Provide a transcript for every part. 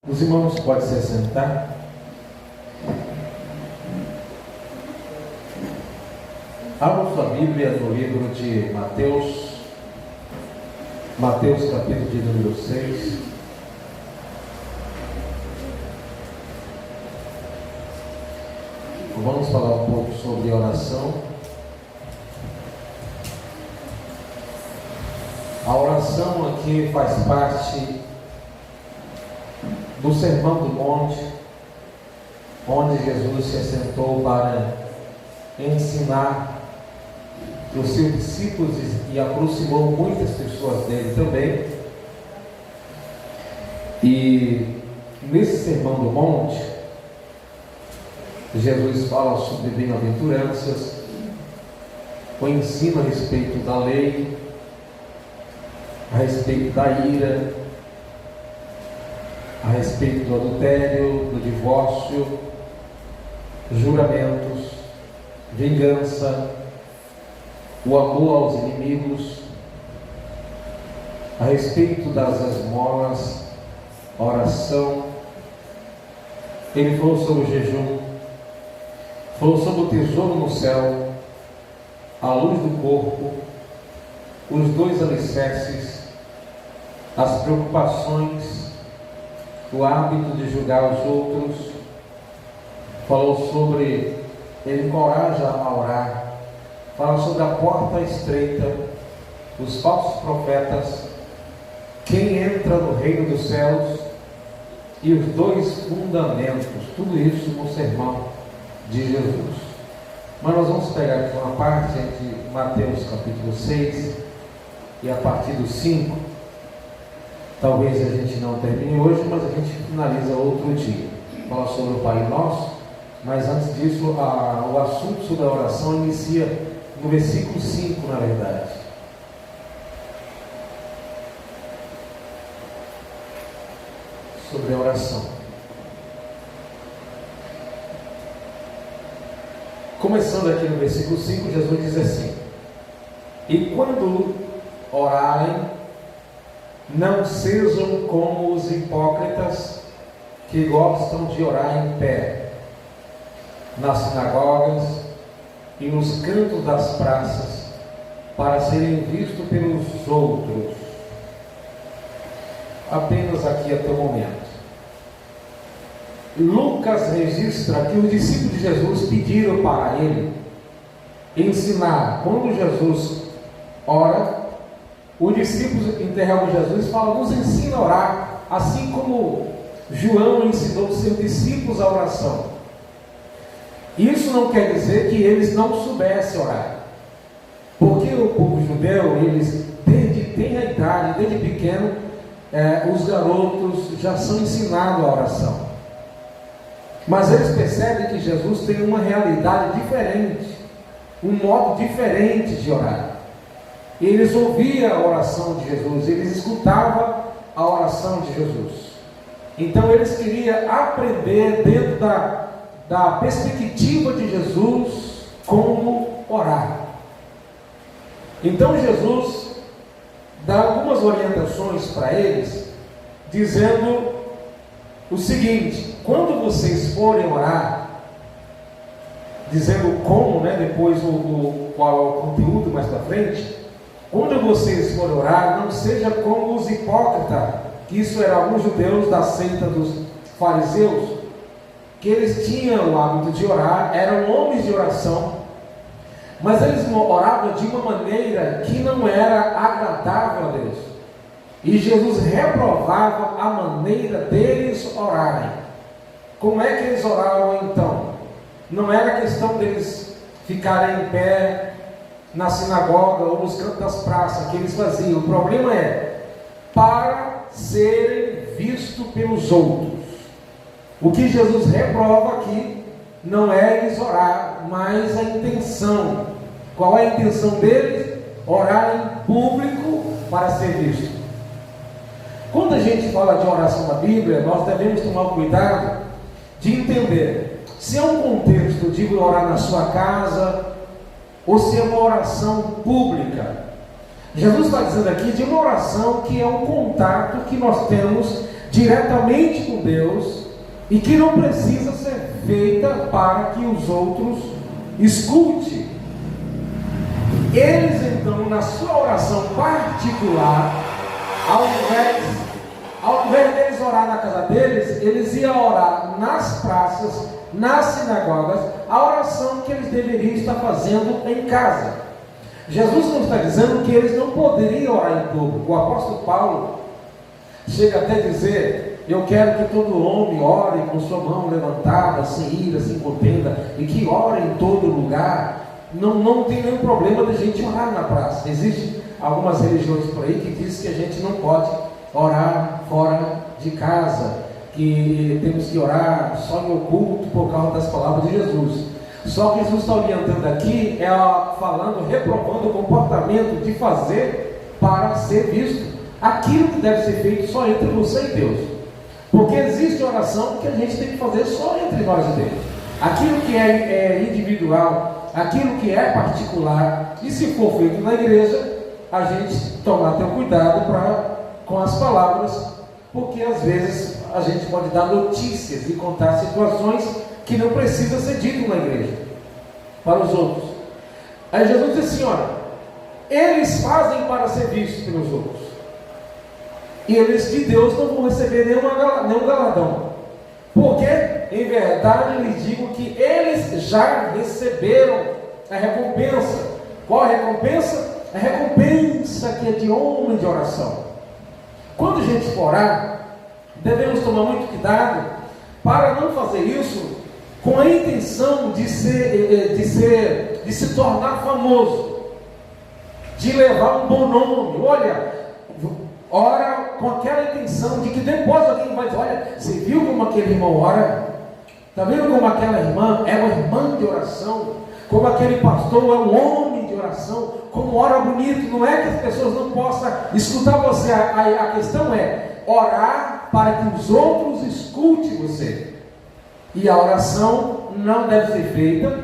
Os irmãos podem se assentar. Abra sua Bíblia no livro de Mateus, capítulo de número 6. Vamos falar um pouco sobre oração. A oração aqui faz parte do Sermão do Monte, onde Jesus se assentou para ensinar os seus discípulos e aproximou muitas pessoas dele também. E nesse Sermão do Monte, Jesus fala sobre bem-aventuranças, o ensino a respeito da lei, a respeito da ira, a respeito do adultério, do divórcio, juramentos, vingança, o amor aos inimigos, a respeito das esmolas, oração. Ele falou sobre o jejum, falou sobre o tesouro no céu, a luz do corpo, os dois alicerces, as preocupações, o hábito de julgar os outros. Falou sobre, ele encoraja a orar, fala sobre a porta estreita, os falsos profetas, quem entra no reino dos céus e os dois fundamentos, tudo isso no sermão de Jesus. Mas nós vamos pegar aqui uma parte de Mateus capítulo 6 e a partir do 5. Talvez a gente não termine hoje, mas a gente finaliza outro dia. Fala sobre o Pai Nosso, mas antes disso, o assunto sobre a oração inicia no versículo 5, na verdade. Sobre a oração. Começando aqui no versículo 5, Jesus diz assim: e quando orarem, não sejam como os hipócritas que gostam de orar em pé, nas sinagogas e nos cantos das praças, para serem vistos pelos outros. Apenas aqui até o momento. Lucas registra que os discípulos de Jesus pediram para ele ensinar. Quando Jesus ora, os discípulos interrogam Jesus e falam: nos ensina a orar, assim como João ensinou seus discípulos a oração. Isso não quer dizer que eles não soubessem orar, porque o povo judeu, eles desde tenra idade, desde pequeno, os garotos já são ensinados a oração. Mas eles percebem que Jesus tem uma realidade diferente, um modo diferente de orar. Eles ouviam a oração de Jesus, eles escutavam a oração de Jesus. Então eles queriam aprender dentro da perspectiva de Jesus como orar. Então Jesus dá algumas orientações para eles, dizendo o seguinte: quando vocês forem orar, dizendo como, depois qual é o conteúdo mais para frente. Quando vocês forem orar, não seja como os hipócritas, que isso eram alguns judeus da seita dos fariseus, que eles tinham o hábito de orar, eram homens de oração, mas eles oravam de uma maneira que não era agradável a Deus. E Jesus reprovava a maneira deles orarem. Como é que eles oravam então? Não era questão deles ficarem em pé na sinagoga ou nos cantos das praças que eles faziam. O problema é para serem vistos pelos outros. O que Jesus reprova aqui não é eles orar, mas a intenção. Qual é a intenção deles? Orar em público para ser visto. Quando a gente fala de oração na Bíblia, nós devemos tomar cuidado de entender se é um contexto de orar na sua casa ou se é uma oração pública. Jesus está dizendo aqui de uma oração que é um contato que nós temos diretamente com Deus e que não precisa ser feita para que os outros escutem. Eles então, na sua oração particular, ao invés deles orar na casa deles, eles iam orar nas praças, nas sinagogas, a oração que eles deveriam estar fazendo em casa. Jesus não está dizendo que eles não poderiam orar em público. O apóstolo Paulo chega até a dizer: eu quero que todo homem ore com sua mão levantada, sem ira, sem contenda, e que ore em todo lugar. Não tem nenhum problema de a gente orar na praça. Existem algumas religiões por aí que dizem que a gente não pode orar fora de casa, que temos que orar só em oculto por causa das palavras de Jesus. Só que Jesus está orientando aqui, falando, reprovando o comportamento de fazer para ser visto aquilo que deve ser feito só entre você e Deus. Porque existe oração que a gente tem que fazer só entre nós e Deus. Aquilo que é individual, aquilo que é particular, e se for feito na igreja, a gente tomar até cuidado com as palavras, porque às vezes a gente pode dar notícias e contar situações que não precisa ser dito na igreja para os outros. Aí Jesus diz assim: olha, eles fazem para ser vistos pelos outros, e eles de Deus não vão receber nenhum galardão, porque em verdade lhes digo que eles já receberam a recompensa. Qual a recompensa? A recompensa que é de homem de oração. Quando a gente for orar, devemos tomar muito cuidado para não fazer isso com a intenção de se tornar famoso, de levar um bom nome. Olha, ora com aquela intenção de que depois alguém vai dizer: olha, você viu como aquele irmão ora? Está vendo como aquela irmã é uma irmã de oração? Como aquele pastor é um homem de oração? Como ora bonito? Não é que as pessoas não possam escutar você. A questão é orar para que os outros escutem você. E a oração não deve ser feita,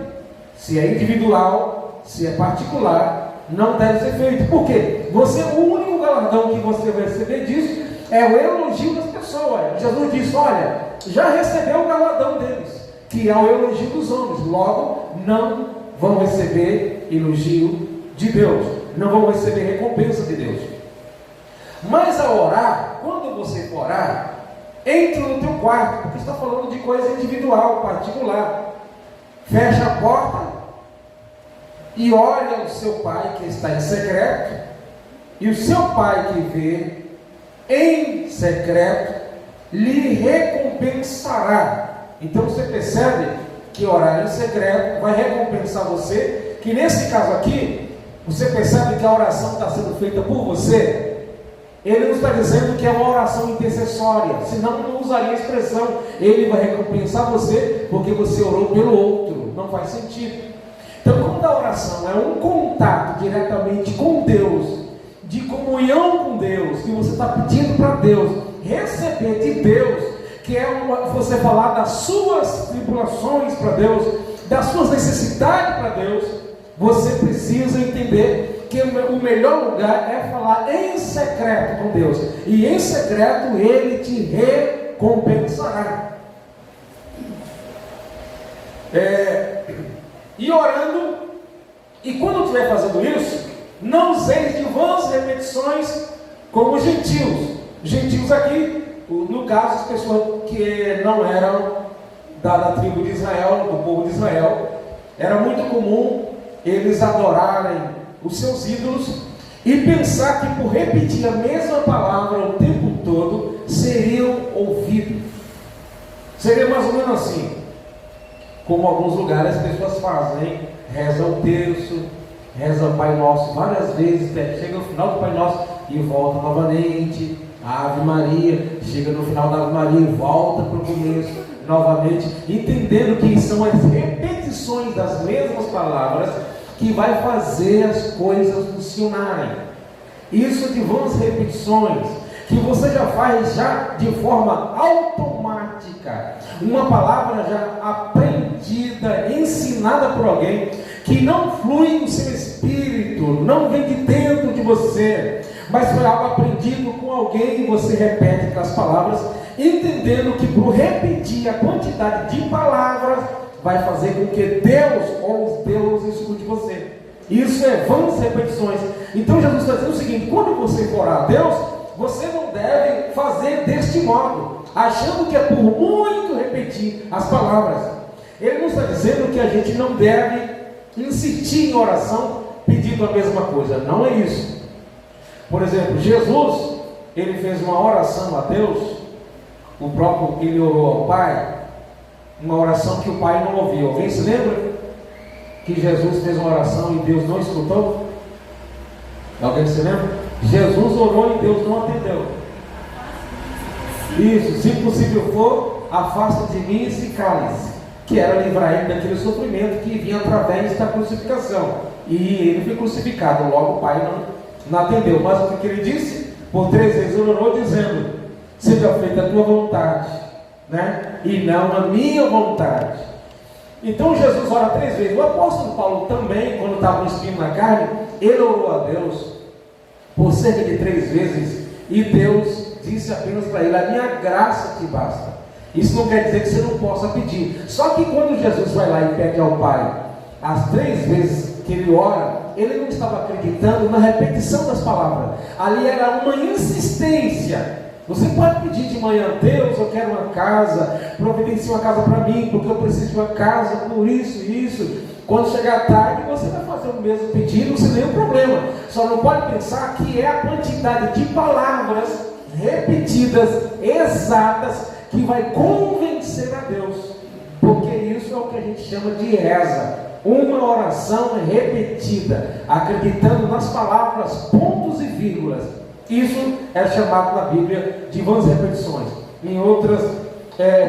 se é individual, se é particular, não deve ser feita. Por quê? O único galardão que você vai receber disso é o elogio das pessoas. Jesus disse: olha, já recebeu o galardão deles, que é o elogio dos homens. Logo, não vão receber elogio de Deus, não vão receber recompensa de Deus. Mas ao orar, quando você for orar, entre no teu quarto, porque está falando de coisa individual, particular. Fecha a porta e olha o seu pai que está em secreto, e o seu pai que vê em secreto lhe recompensará. Então você percebe que orar em secreto vai recompensar você, que nesse caso aqui, você percebe que a oração está sendo feita por você. Ele não está dizendo que é uma oração intercessória, senão não usaria a expressão: ele vai recompensar você porque você orou pelo outro. Não faz sentido. Então, quando a oração é um contato diretamente com Deus, de comunhão com Deus, que você está pedindo para Deus, receber de Deus, que é você falar das suas tribulações para Deus, das suas necessidades para Deus, você precisa entender que o melhor lugar é falar em secreto com Deus, e em secreto Ele te recompensará. E orando, e quando estiver fazendo isso, não useis de vãs repetições como os gentios. Gentios aqui, no caso, as pessoas que não eram da tribo de Israel, do povo de Israel. Era muito comum eles adorarem os seus ídolos e pensar que por repetir a mesma palavra o tempo todo seriam ouvidos. Seria mais ou menos assim, como alguns lugares as pessoas fazem, reza o terço, reza o Pai Nosso várias vezes, chega no final do Pai Nosso e volta novamente, a Ave Maria, chega no final da Ave Maria e volta para o começo novamente, entendendo que são as repetições das mesmas palavras que vai fazer as coisas funcionarem. Isso de vãs repetições, que você já faz já de forma automática, uma palavra já aprendida, ensinada por alguém, que não flui no seu espírito, não vem de dentro de você. mas foi algo aprendido com alguém e você repete aquelas palavras, entendendo que por repetir a quantidade de palavras vai fazer com que Deus ou os deuses escute você. Isso é vãs repetições. Então Jesus está dizendo o seguinte: quando você for orar a Deus, você não deve fazer deste modo, achando que é por muito repetir as palavras. Ele não está dizendo que a gente não deve insistir em oração pedindo a mesma coisa. Não é isso. Por exemplo, Jesus, ele fez uma oração a Deus, ele orou ao Pai, uma oração que o Pai não ouviu. Alguém se lembra que Jesus fez uma oração e Deus não escutou? Alguém se lembra? Jesus orou e Deus não atendeu. Isso, se possível for, afasta de mim esse cálice, que era livrar ele daquele sofrimento que vinha através da crucificação. E ele foi crucificado, logo o Pai não atendeu. Mas o que ele disse? Por 3 vezes ele orou dizendo: seja feita a tua vontade, né? E não a minha vontade. Então Jesus ora 3 vezes. O apóstolo Paulo também, quando estava um espinho na carne, ele orou a Deus por cerca de 3 vezes, e Deus disse apenas para ele: a minha graça te basta. Isso não quer dizer que você não possa pedir. Só que quando Jesus vai lá e pede ao Pai as 3 vezes que ele ora, ele não estava acreditando na repetição das palavras. Ali era uma insistência. Você pode pedir de manhã: Deus, eu quero uma casa, providencie uma casa para mim, porque eu preciso de uma casa por isso e isso. Quando chegar tarde, você vai fazer o mesmo pedido sem nenhum problema. Só não pode pensar que é a quantidade de palavras repetidas, exatas, que vai convencer a Deus, porque isso é o que a gente chama de reza, uma oração repetida, acreditando nas palavras, pontos e vírgulas. Isso é chamado na Bíblia de vãs repetições. Em outras,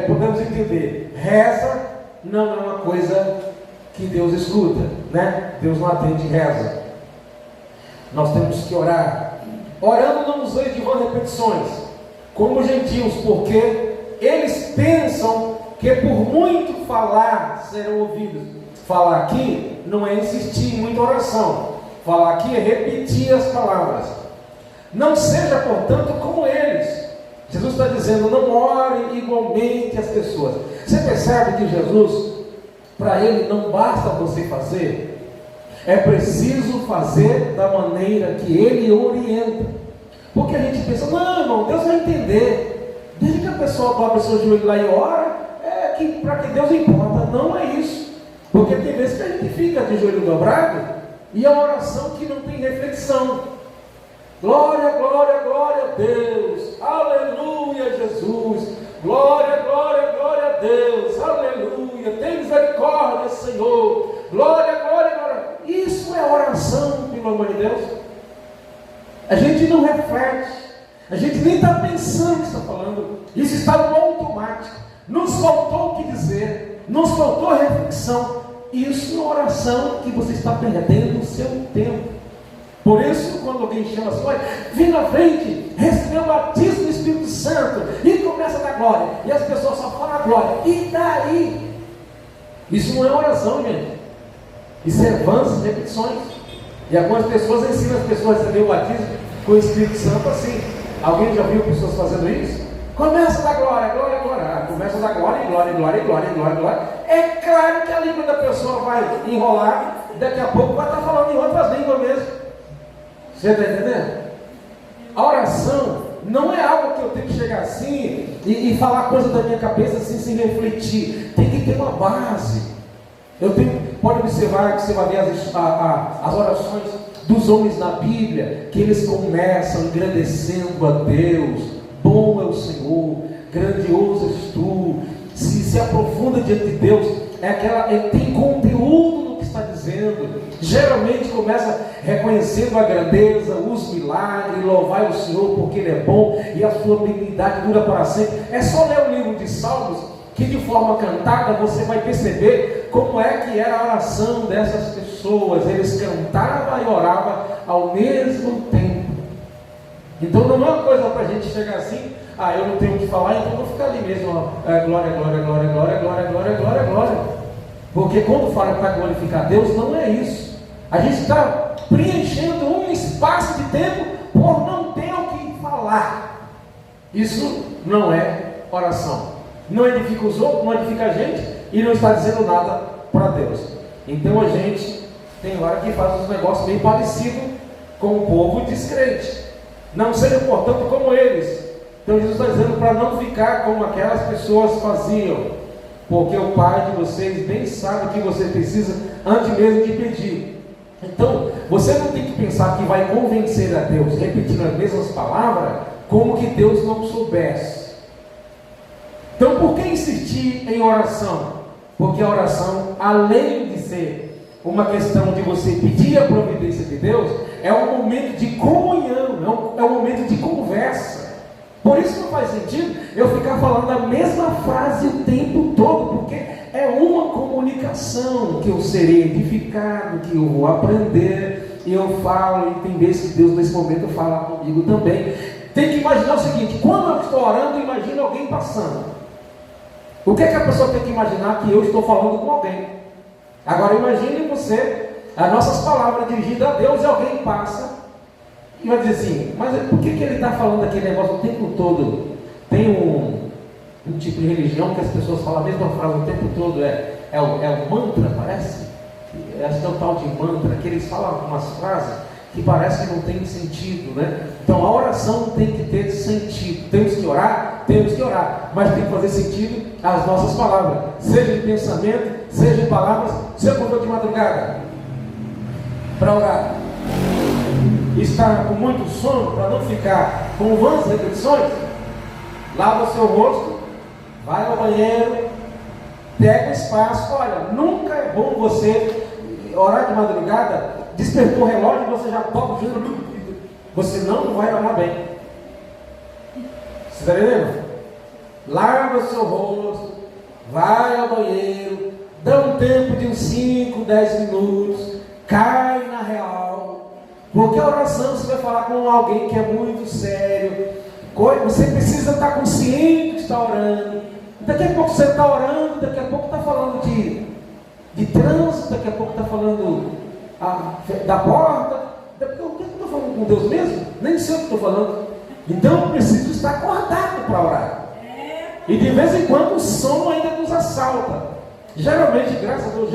podemos entender, reza não é uma coisa que Deus escuta, né? Deus não atende reza. Nós temos que orar. Orando não useis de vãs repetições, como os gentios, porque eles pensam que por muito falar serão ouvidos. Falar aqui não é insistir em muita oração. Falar aqui é repetir as palavras. Não seja, portanto, como eles. Jesus está dizendo: não ore igualmente as pessoas. Você percebe que Jesus, para ele, não basta você fazer, é preciso fazer da maneira que ele orienta. Porque a gente pensa: não, irmão, Deus vai entender. Desde que a pessoa dobra o seu joelho lá e ora, para que Deus importa. Não é isso. Porque tem vezes que a gente fica de joelho dobrado e é uma oração que não tem reflexão. Glória, glória, glória a Deus. Aleluia, Jesus. Glória, glória, glória a Deus. Aleluia. Tem misericórdia, Senhor. Glória, glória, glória. Isso é oração, pelo amor de Deus. A gente não reflete. A gente nem está pensando o que está falando. Isso está no automático. Nos faltou o que dizer. Nos faltou a reflexão. Isso é oração que você está perdendo o seu tempo. Por isso, quando alguém chama assim: olha, vem na frente, recebeu o batismo do Espírito Santo, e começa a dar glória, e as pessoas só falam a glória, e daí? Isso não é oração, gente. Isso é vãs repetições. E algumas pessoas ensinam as pessoas a receber o batismo com o Espírito Santo assim. Alguém já viu pessoas fazendo isso? Começa a dar glória, glória, glória. Começa a dar glória, glória, glória, glória, glória, glória. É claro que a língua da pessoa vai enrolar, e daqui a pouco vai estar falando em outras línguas mesmo. Você está entendendo? A oração não é algo que eu tenho que chegar assim e falar coisa da minha cabeça assim, sem refletir. Tem que ter uma base. Pode observar que você vai ver as orações dos homens na Bíblia, que eles começam engrandecendo a Deus. Bom é o Senhor, grandioso és tu. Se aprofunda diante de Deus, tem conteúdo no que está dizendo. Geralmente começa reconhecendo a grandeza, os milagres, louvai o Senhor porque Ele é bom e a sua benignidade dura para sempre. É só ler o livro de Salmos que de forma cantada você vai perceber como é que era a oração dessas pessoas. Eles cantavam e oravam ao mesmo tempo. Então não é uma coisa para a gente chegar assim: eu não tenho o que falar, então vou ficar ali mesmo, glória, glória, glória, glória, glória, glória, glória, glória. Porque quando fala para glorificar Deus, não é isso. A gente está preenchendo um espaço de tempo por por não ter o que falar. Isso não é oração. Não edifica os outros, não edifica a gente e não está dizendo nada para Deus. Então a gente tem hora que faz uns negócios bem parecidos com o povo descrente. Não seja, portanto, como eles. Então Jesus está dizendo para não ficar como aquelas pessoas faziam, porque o Pai de vocês bem sabe o que você precisa antes mesmo de pedir. Então, você não tem que pensar que vai convencer a Deus repetindo as mesmas palavras, como que Deus não soubesse. Então, por que insistir em oração? Porque a oração, além de ser uma questão de você pedir a providência de Deus, é um momento de comunhão, é um momento de conversa. Por isso não faz sentido eu ficar falando a mesma frase o tempo todo, porque é uma comunicação que eu serei edificado, que eu vou aprender, e eu falo, e tem vezes que Deus nesse momento fala comigo também. Tem que imaginar o seguinte: quando eu estou orando, imagina alguém passando. O que é que a pessoa tem que imaginar? Que eu estou falando com alguém. Agora imagine você, as nossas palavras dirigidas a Deus, e alguém passa e vai dizer assim: mas por que ele está falando aquele negócio o tempo todo? Tem um tipo de religião que as pessoas falam a mesma frase o tempo todo, é o mantra, parece? Acho que é o tal de mantra, que eles falam algumas frases que parece que não tem sentido, né? Então a oração tem que ter sentido. Temos que orar, mas tem que fazer sentido as nossas palavras, seja em pensamento, seja em palavras. Você acordou de madrugada para orar, está com muito sono, para não ficar com vãs repetições, lava seu rosto, vai ao banheiro, pega o espaço. Olha, nunca é bom você orar de madrugada, despertou o relógio e você já toca o giro, você não vai orar bem. Você está entendendo? Lava o seu rosto, vai ao banheiro, dá um tempo de uns 5, 10 minutos, cai na real, porque a oração você vai falar com alguém que é muito sério, você precisa estar consciente que está orando. Daqui a pouco você está orando, daqui a pouco está falando de trânsito, daqui a pouco está falando da porta. O que eu estou falando com Deus mesmo? Nem sei o que estou falando. Então eu preciso estar acordado para orar. E de vez em quando o sono ainda nos assalta. Geralmente, graças a Deus,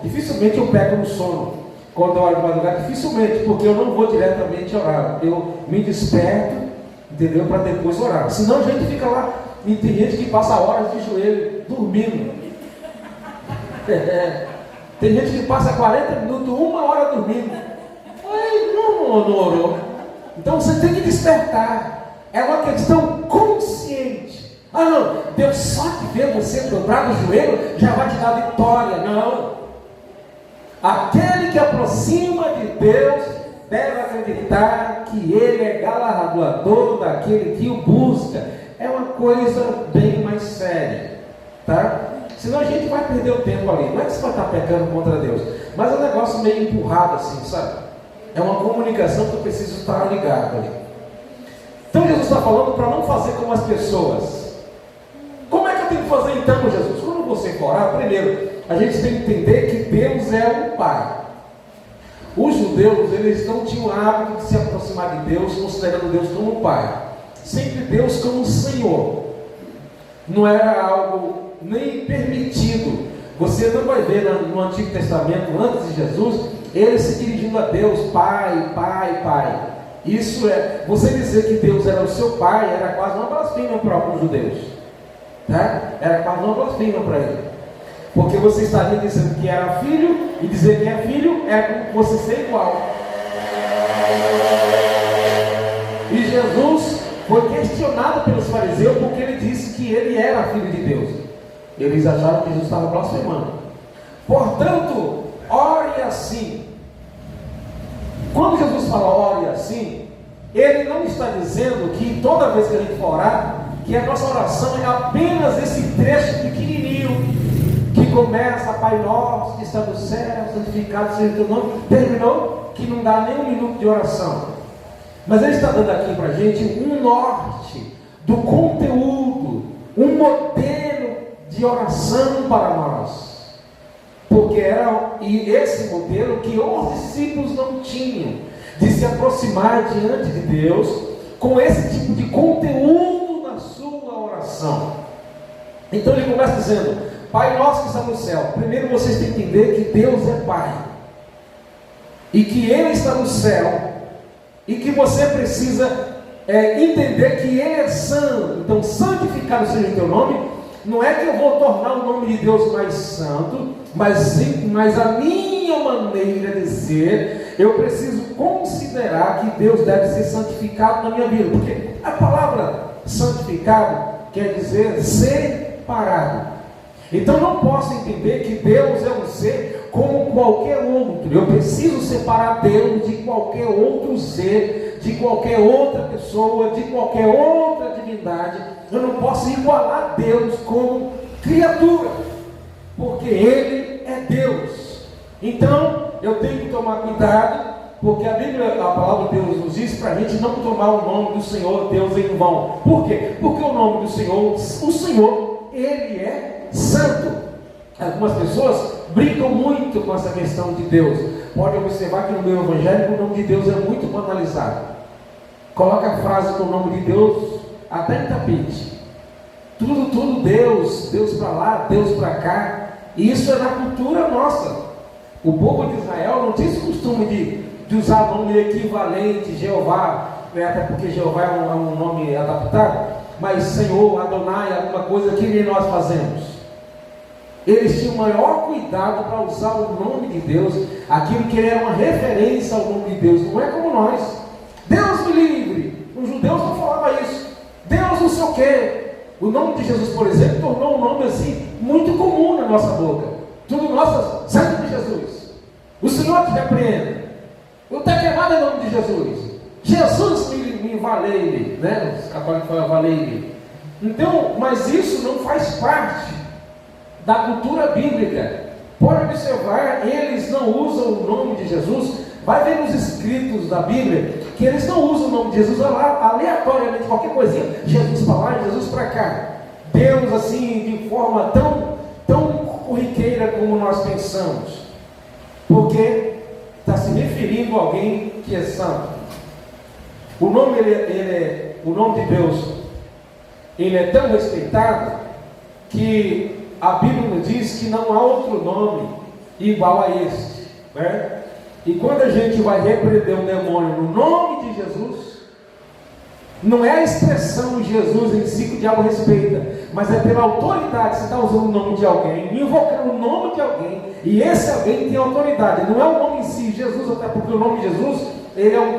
dificilmente eu pego no sono quando eu oro de madrugada, dificilmente, porque eu não vou diretamente orar. Eu me desperto, entendeu? Para depois orar. Senão a gente fica lá, e tem gente que passa horas de joelho dormindo. Tem gente que passa 40 minutos, 1 hora dormindo. Aí não orou. Então você tem que despertar. É uma questão consciente. Ah não, Deus só de ver você dobrar o joelho já vai te dar vitória. Não. Aquele que aproxima de Deus deve acreditar que Ele é galardoador daquele que o busca. É uma coisa bem mais séria, tá? Senão a gente vai perder o tempo ali. Não é que você vai estar pecando contra Deus, mas é um negócio meio empurrado assim, sabe? É uma comunicação que eu preciso estar ligado ali. Então Jesus está falando para não fazer como as pessoas. Como é que eu tenho que fazer então, Jesus? Quando você for orar, primeiro, a gente tem que entender que Deus é o Pai. Os judeus, eles não tinham o hábito de se aproximar de Deus, considerando Deus como Pai. Sempre Deus como Senhor. Não era algo nem permitido. Você não vai ver no Antigo Testamento, antes de Jesus, ele se dirigindo a Deus, Pai, Pai, Pai. Isso é, você dizer que Deus era o seu Pai, era quase uma blasfêmia para alguns judeus, tá? Era quase uma blasfêmia para ele, porque você estaria dizendo que era filho, e dizer que é filho é como você ser igual. E Jesus foi questionado pelos fariseus porque ele disse que ele era filho de Deus. Eles acharam que Jesus estava blasfemando. Portanto, ore assim. Quando Jesus fala ore assim, ele não está dizendo que toda vez que a gente for orar, que a nossa oração é apenas esse trecho pequenininho que começa: Pai nosso que está no céu, santificado seja o teu nome, terminou, que não dá nem um minuto de oração. Mas ele está dando aqui para a gente um norte do conteúdo, um modelo de oração para nós. Porque era esse modelo que os discípulos não tinham. de se aproximar diante de Deus com esse tipo de conteúdo na sua oração. Então ele começa dizendo: Pai nosso que está no céu. Primeiro vocês têm que entender que Deus é Pai, e que Ele está no céu, e que você precisa entender que Ele é santo. Então, santificado seja o teu nome. Não é que eu vou tornar o nome de Deus mais santo, mas a minha maneira de ser, eu preciso considerar que Deus deve ser santificado na minha vida. Porque a palavra santificado quer dizer separado. Então não posso entender que Deus é um ser como qualquer outro. Eu preciso separar Deus de qualquer outro ser, de qualquer outra pessoa, de qualquer outra divindade. Eu não posso igualar Deus como criatura, porque Ele é Deus. Então eu tenho que tomar cuidado, porque a Bíblia, a palavra de Deus nos diz para a gente não tomar o nome do Senhor Deus em vão. Por quê? Porque o nome do Senhor, o Senhor, Ele é santo. Algumas pessoas brincam muito com essa questão de Deus. Pode observar que no meio evangélico o nome de Deus é muito banalizado. Coloca a frase com o nome de Deus até em tapete. Tudo Deus, Deus para lá, Deus para cá. E isso é na cultura nossa. O povo de Israel não tinha esse costume de usar nome equivalente, Jeová, até porque Jeová é um nome adaptado, mas Senhor, Adonai, alguma coisa que nem nós fazemos. Eles tinham o maior cuidado para usar o nome de Deus, aquilo que era uma referência ao nome de Deus. Não é como nós. Deus me livre. Os judeus não falavam isso. Deus não sei o quê. O nome de Jesus, por exemplo, tornou um nome assim muito comum na nossa boca. Tudo nosso, sangue de Jesus. O Senhor te repreenda. O está queimado em nome de Jesus. Jesus me valei-me, né? Os católicos falam valei-me. Então, mas isso não faz parte da cultura bíblica. Pode observar, eles não usam o nome de Jesus. Vai ver nos escritos da Bíblia que eles não usam o nome de Jesus aleatoriamente, qualquer coisinha, Jesus para lá, Jesus para cá. Deus assim, de forma tão corriqueira como nós pensamos, porque está se referindo a alguém que é santo. O nome, o nome de Deus, ele é tão respeitado que a Bíblia nos diz que não há outro nome igual a este, né? E quando a gente vai repreender um demônio no nome de Jesus, não é a expressão Jesus em si que o diabo respeita, mas é pela autoridade. Você está usando o nome de alguém, invocando o nome de alguém, e esse alguém tem autoridade. Não é o nome em si, Jesus, até porque o nome de Jesus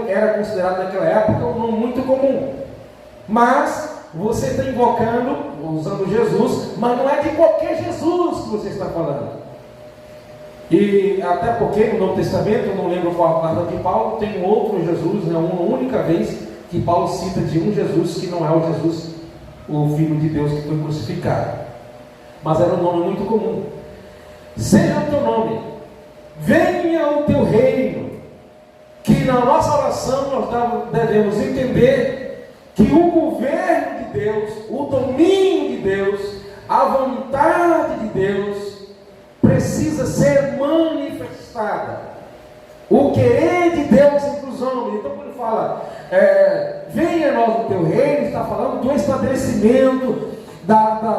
era considerado naquela época um nome muito comum. Mas você está invocando, usando Jesus, mas não é de qualquer Jesus que você está falando. E até porque no Novo Testamento, eu não lembro qual a carta de Paulo, tem um outro Jesus, né, uma única vez que Paulo cita de um Jesus que não é o Jesus, o Filho de Deus que foi crucificado. Mas era um nome muito comum. Seja o teu nome, venha o teu reino. Que na nossa oração nós devemos entender que o governo de Deus, o domínio de Deus, a vontade de Deus precisa ser manifestada. O querer de Deus entre os homens. Então quando fala venha a nós o teu reino, está falando do estabelecimento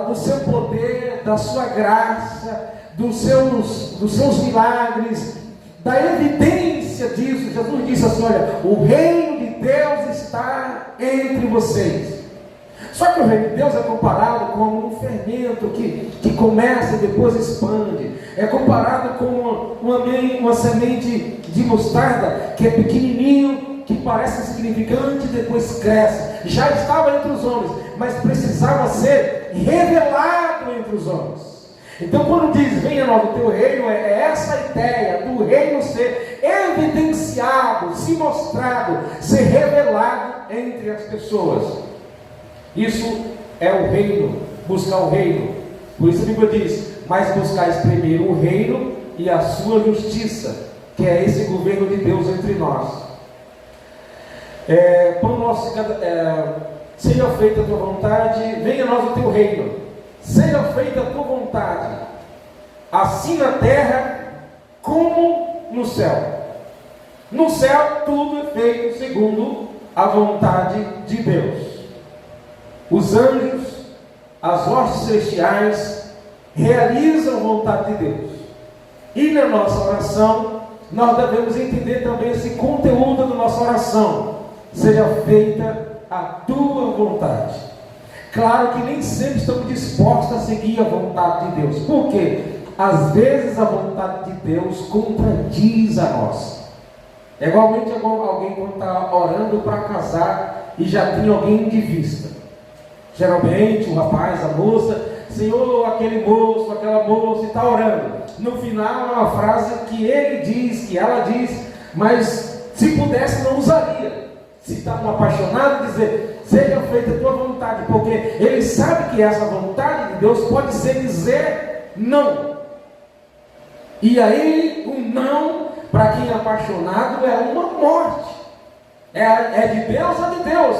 do seu poder, da sua graça, dos seus milagres, da evidência disso. Jesus disse assim: olha, o reino de Deus está entre vocês. Só que o reino de Deus é comparado com um fermento que começa e depois expande. É comparado com uma semente de mostarda que é pequenininho, que parece insignificante e depois cresce. Já estava entre os homens, mas precisava ser revelado entre os homens. Então quando diz venha a nós o teu reino, é essa a ideia do reino ser evidenciado, se mostrado, ser revelado entre as pessoas. Isso é o reino, buscar o reino. Por isso a Bíblia diz: mas buscais primeiro o reino e a sua justiça, que é esse governo de Deus entre nós. Pão nosso, seja feita a tua vontade, venha a nós o teu reino, seja feita a tua vontade, assim na terra como no céu. No céu, tudo é feito segundo a vontade de Deus. Os anjos, as hostes celestiais, realizam a vontade de Deus. E na nossa oração, nós devemos entender também esse conteúdo da nossa oração: seja feita a tua vontade. Claro que nem sempre estamos dispostos a seguir a vontade de Deus. Por quê? Às vezes a vontade de Deus contradiz a nossa. É igualmente alguém quando está orando para casar e já tem alguém de vista. Geralmente o rapaz, a moça, Senhor, aquele moço, aquela moça, está orando. No final é uma frase que ele diz, que ela diz, mas se pudesse não usaria. Se está um apaixonado, dizer, seja feita a tua vontade, porque ele sabe que essa vontade de Deus pode ser dizer não. E aí o não, para quem é apaixonado, é uma morte. É de Deus ou de Deus.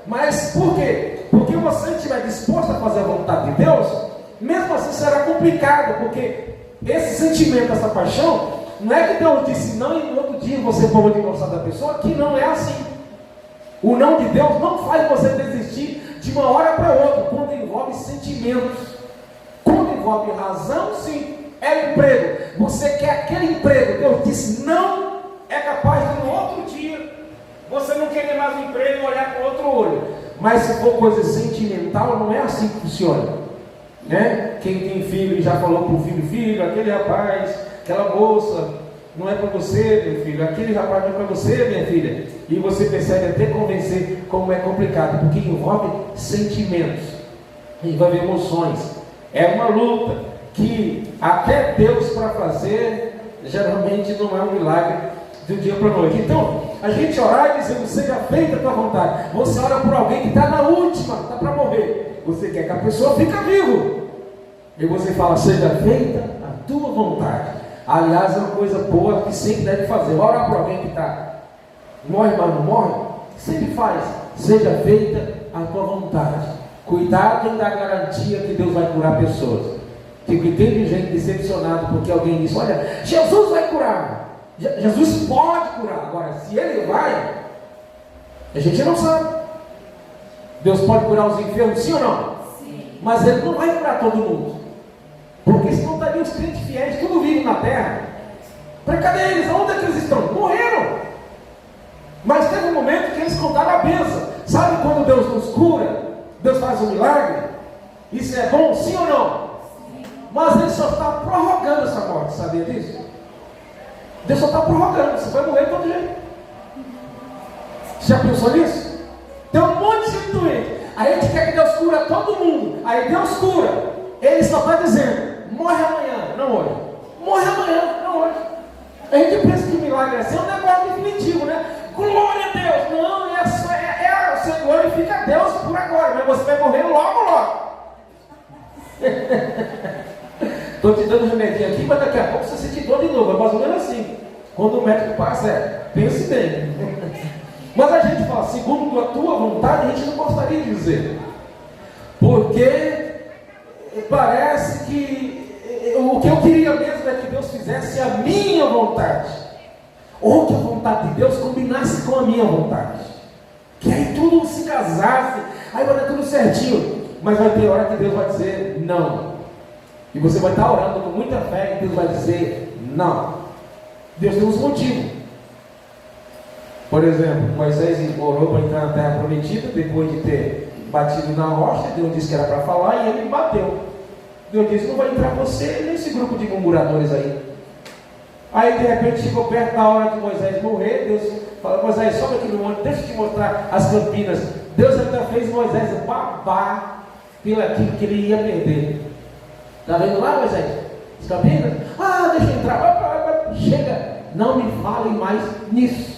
Mas por quê? Porque você estiver disposto a fazer a vontade de Deus, mesmo assim será complicado, porque esse sentimento, essa paixão, não é que Deus disse não e no outro dia você pode gostar da pessoa, que não é assim. O não de Deus não faz você desistir de uma hora para outra, quando envolve sentimentos. Quando envolve razão, sim, é emprego. Você quer aquele emprego, Deus disse não, é capaz de no outro dia você não querer mais o emprego e olhar com outro olho. Mas se for coisa sentimental, não é assim que funciona, né? Quem tem filho já falou para o filho, aquele rapaz, aquela moça, não é para você, meu filho, aquele rapaz não é para você, minha filha. E você percebe até convencer como é complicado, porque envolve sentimentos, envolve emoções. É uma luta que até Deus para fazer, geralmente não é um milagre de um dia para a noite. Então, a gente orar e dizendo, seja feita a tua vontade. Você ora por alguém que está na última, está para morrer. Você quer que a pessoa fique viva. E você fala, seja feita a tua vontade. Aliás, é uma coisa boa que sempre deve fazer. Orar por alguém que está, morre, mas não morre. Sempre faz, seja feita a tua vontade. Cuidado em dar garantia que Deus vai curar pessoas. Porque tem gente decepcionada porque alguém disse, olha, Jesus vai curar. Jesus pode curar. Agora, se ele vai, a gente não sabe. Deus pode curar os enfermos, sim ou não? Sim. Mas ele não vai curar todo mundo, porque senão estaria os crentes fiéis, tudo vivo na terra. Para cadê eles? Onde é que eles estão? Morreram. Mas teve um momento que eles contaram a bênção. Sabe quando Deus nos cura? Deus faz um milagre? Isso é bom, sim ou não? Sim. Mas ele só está prorrogando essa morte, sabia disso? Deus só está prorrogando, você vai morrer de todo jeito. Já pensou nisso? Tem um monte de gente doente. Aí a gente quer que Deus cura todo mundo. Aí Deus cura. Ele só está dizendo, morre amanhã, não hoje. Morre amanhã, não hoje. A gente pensa que o milagre é assim, é um negócio definitivo, né? Glória a Deus. Não, você glorifica a Deus por agora, mas você vai morrer logo, logo. Estou te dando um remedinho aqui, mas daqui a pouco você sente dor de novo. É mais ou menos assim. Quando o médico passa, pense bem. Mas a gente fala, segundo a tua vontade, a gente não gostaria de dizer. Porque parece que o que eu queria mesmo é que Deus fizesse a minha vontade. Ou que a vontade de Deus combinasse com a minha vontade. Que aí tudo se casasse, aí vai dar tudo certinho. Mas vai ter hora que Deus vai dizer não. E você vai estar orando com muita fé e Deus vai dizer não. Deus tem uns motivos. Por exemplo, Moisés orou para entrar na terra prometida, depois de ter batido na rocha, Deus disse que era para falar e ele bateu. Deus disse, não vai entrar você nesse grupo de murmuradores aí. Aí de repente chegou perto da hora de Moisés morrer, Deus falou, Moisés, sobe aqui no monte, deixa eu te mostrar as campinas. Deus ainda fez Moisés babar pelo aquilo que ele ia perder. Está vendo lá, Moisés? As campinas? Deixa eu entrar. Chega, não me fale mais nisso.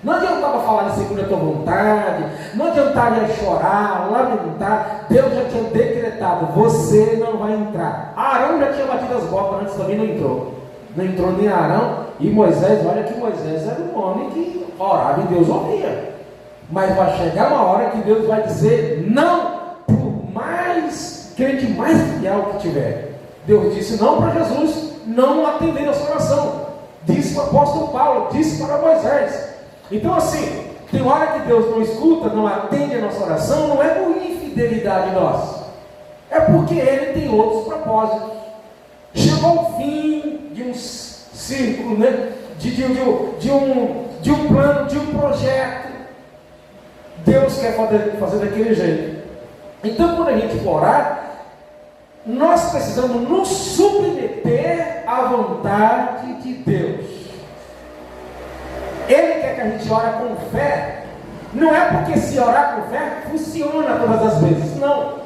Não adiantava falar de segundo a tua vontade, não adiantava chorar, lamentar. Deus já tinha decretado, você não vai entrar. Arão já tinha batido as botas, antes também não entrou. Não entrou nem Arão. E Moisés, olha que Moisés era um homem que orava e Deus ouvia. Mas vai chegar uma hora que Deus vai dizer não, por mais crente mais fiel que tiver. Deus disse não para Jesus, não atender a sua oração. Disse o apóstolo Paulo, disse para Moisés. Então assim, tem hora que Deus não escuta, não atende a nossa oração, não é por infidelidade nossa, é porque Ele tem outros propósitos. Chegou o fim de um círculo, né? de um plano, de um projeto. Deus quer fazer daquele jeito. Então quando a gente for orar, nós precisamos nos submeter à vontade de Deus. Ele quer que a gente ore com fé. Não é porque se orar com fé funciona todas as vezes, não.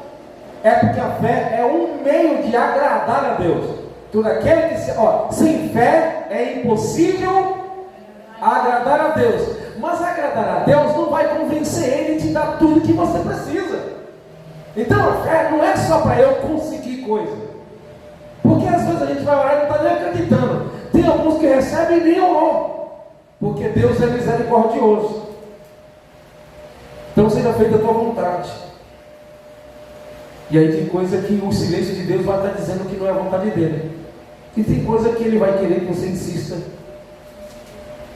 É porque a fé é um meio de agradar a Deus. Todo aquele que sem fé é impossível agradar a Deus. Mas agradar a Deus não vai convencer Ele de dar tudo que você precisa. Então a fé não é só para eu conseguir coisa. Porque às vezes a gente vai orar e não está nem acreditando. Tem alguns que recebem e nem orou, porque Deus é misericordioso. Então seja feita a tua vontade. E aí tem coisa que o silêncio de Deus vai estar dizendo que não é a vontade dele. E tem coisa que Ele vai querer que você insista.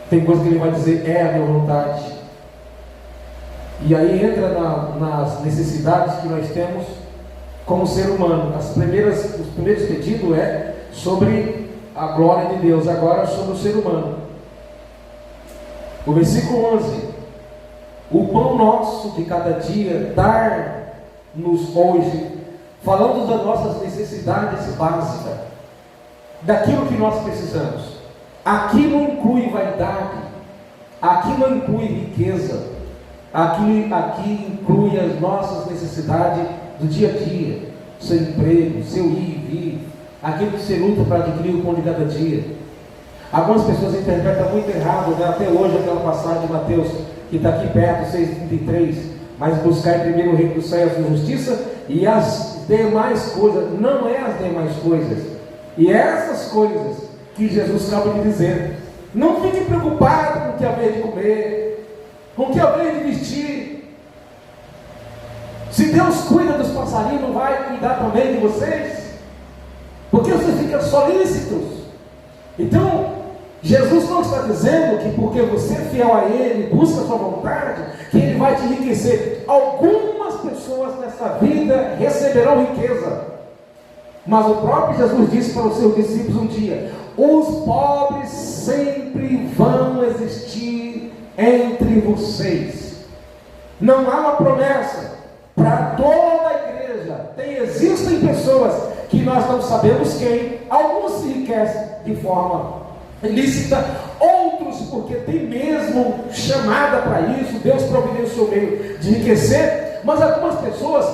Tem coisa que Ele vai dizer, é a minha vontade. E aí entra nas necessidades que nós temos como ser humano. Os primeiros pedidos é sobre a glória de Deus, agora sobre o ser humano. O versículo 11: o pão nosso de cada dia dar-nos hoje, falando das nossas necessidades básicas, daquilo que nós precisamos. Aqui não inclui vaidade, aqui não inclui riqueza, aqui inclui as nossas necessidades do dia a dia, seu emprego, seu ir e vir, aquilo que você luta para adquirir o pão de cada dia. Algumas pessoas interpretam muito errado, né? Até hoje aquela passagem de Mateus, que está aqui perto, 6,33, mas buscar primeiro o reino do céu e a sua justiça, e as demais coisas, não é as demais coisas, e essas coisas que Jesus acaba de dizer. Não fique preocupado com o que haver de comer, com o que haver de vestir. Se Deus cuida dos passarinhos, não vai cuidar também de vocês? Porque vocês ficam solícitos. Então, Jesus não está dizendo que porque você é fiel a Ele, busca a sua vontade, que Ele vai te enriquecer. Algumas pessoas nessa vida receberão riqueza, mas o próprio Jesus disse para os seus discípulos um dia: os pobres sempre vão existir entre vocês. Não há uma promessa para toda a igreja. Existem pessoas que nós não sabemos quem. Alguns se enriquecem de forma ilícita, outros porque tem mesmo chamada para isso, Deus providenciou o meio de enriquecer, mas algumas pessoas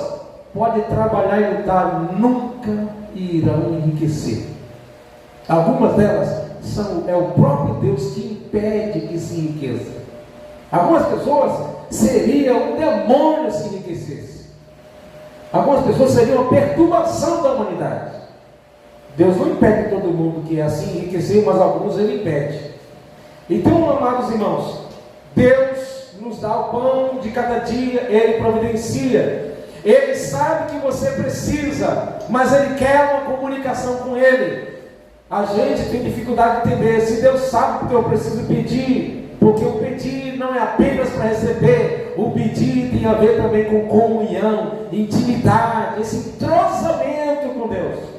podem trabalhar e lutar, nunca irão enriquecer. Algumas delas é o próprio Deus que impede que se enriqueça. Algumas pessoas seriam um demônio se enriquecesse. Algumas pessoas seriam uma perturbação da humanidade. Deus não impede todo mundo que é assim enriquecer, mas alguns Ele impede. Então, amados irmãos, Deus nos dá o pão de cada dia, Ele providencia. Ele sabe que você precisa, mas Ele quer uma comunicação com Ele. A gente tem dificuldade de entender. Se Deus sabe que eu preciso pedir, porque o pedir não é apenas para receber, o pedir tem a ver também com comunhão, intimidade, esse entrosamento com Deus.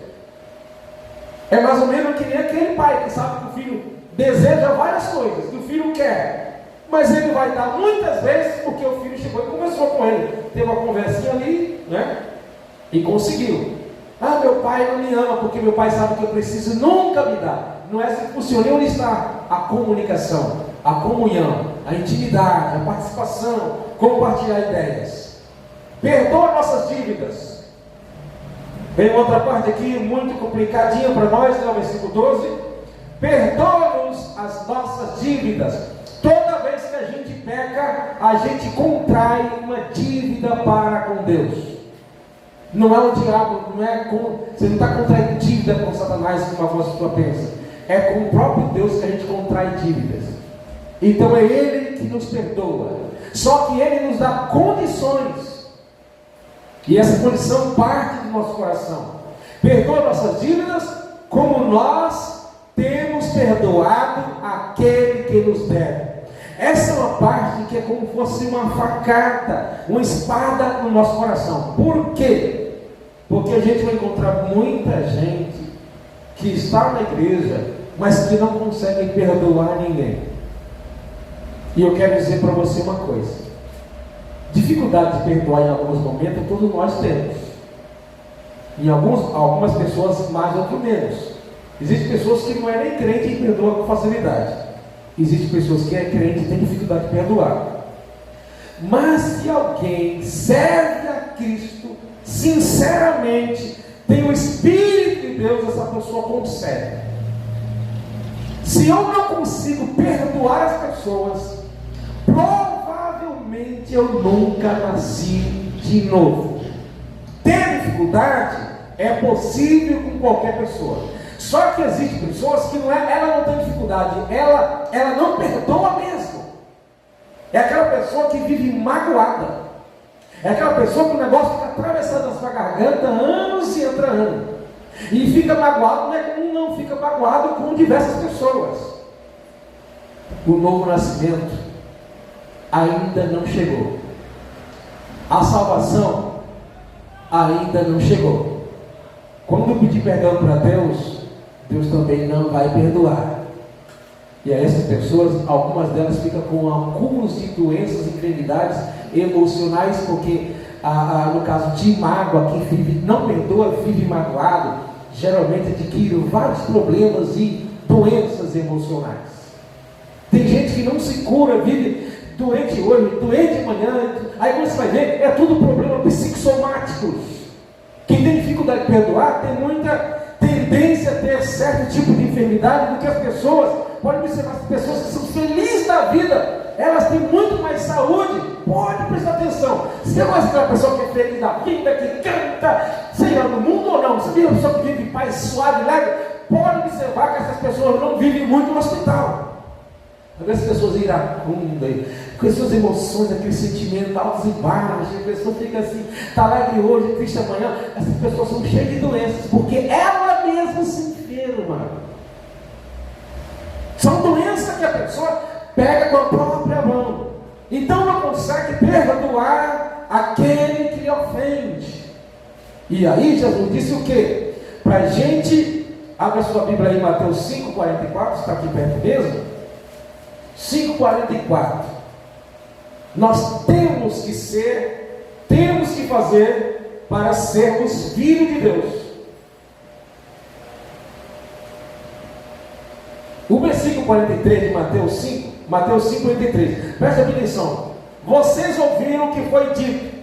É mais ou menos que nem aquele pai que sabe que o filho deseja várias coisas, que o filho quer, mas ele vai dar muitas vezes porque o filho chegou e conversou com ele, teve uma conversinha ali, né? E conseguiu. Ah, meu pai não me ama porque meu pai sabe que eu preciso, nunca me dá. Não é assim que funciona. Onde está a comunicação, a comunhão, a intimidade, a participação, compartilhar ideias? Perdoa nossas dívidas. Vem outra parte aqui muito complicadinha para nós, né? O versículo 12: perdoa-nos as nossas dívidas. Toda vez que a gente peca, a gente contrai uma dívida para com Deus. Não é o diabo, você não está contraindo dívida com Satanás, como a voz sua pensa. É com o próprio Deus que a gente contrai dívidas. Então é Ele que nos perdoa. Só que Ele nos dá condições. E essa condição parte do nosso coração. Perdoa nossas dívidas como nós temos perdoado aquele que nos deve. Essa é uma parte que é como se fosse uma facada, uma espada no nosso coração. Por quê? Porque a gente vai encontrar muita gente que está na igreja, mas que não consegue perdoar ninguém. E eu quero dizer para você uma coisa: dificuldade de perdoar em alguns momentos todos nós temos. Em algumas pessoas mais ou menos. Existem pessoas que não é nem crente e perdoam com facilidade. Existem pessoas que é crente e tem dificuldade de perdoar. Mas se alguém serve a Cristo sinceramente, tem o Espírito de Deus, essa pessoa consegue. Se eu não consigo perdoar as pessoas, provavelmente eu nunca nasci de novo. Ter dificuldade é possível com qualquer pessoa. Só que existem pessoas que ela não tem dificuldade, ela não perdoa mesmo. É aquela pessoa que vive magoada. É aquela pessoa que o negócio fica atravessando a sua garganta anos e entra ano. E fica magoado, não é com um não, fica magoado com diversas pessoas. O novo nascimento ainda não chegou. A salvação ainda não chegou. Quando eu pedir perdão para Deus, Deus também não vai perdoar. E aí essas pessoas, algumas delas ficam com acúmulos de doenças, enfermidades emocionais, porque no caso de mágoa, quem não perdoa, vive magoado, geralmente adquire vários problemas e doenças emocionais. Tem gente que não se cura, vive doente hoje, doente amanhã, aí quando você vai ver, é tudo problema psicossomático. Quem tem dificuldade de perdoar tem muita tendência a ter certo tipo de enfermidade do que as pessoas. Pode observar, as pessoas que são felizes da vida, elas têm muito mais saúde. Pode prestar atenção. Você gosta daquela pessoa que é feliz da vida, que canta, sei lá, no mundo ou não? Você viu uma pessoa que vive em paz, suave, leve? Pode observar que essas pessoas não vivem muito no hospital. Às vezes as pessoas iracundas, com as suas emoções, aquele sentimento altos e baixos, a pessoa fica assim, está alegre hoje, triste amanhã. Essas pessoas são cheias de doenças, porque ela mesma se enferma. São doenças que a pessoa pega com a própria mão. Então não consegue perdoar aquele que lhe ofende. E aí Jesus disse o quê? Para a gente, abre a sua Bíblia aí em Mateus 5,44, está aqui perto mesmo. 5,44. Nós temos que fazer para sermos filhos de Deus. O versículo 43 de Mateus 5, Mateus 5,43. Presta atenção. Vocês ouviram o que foi dito.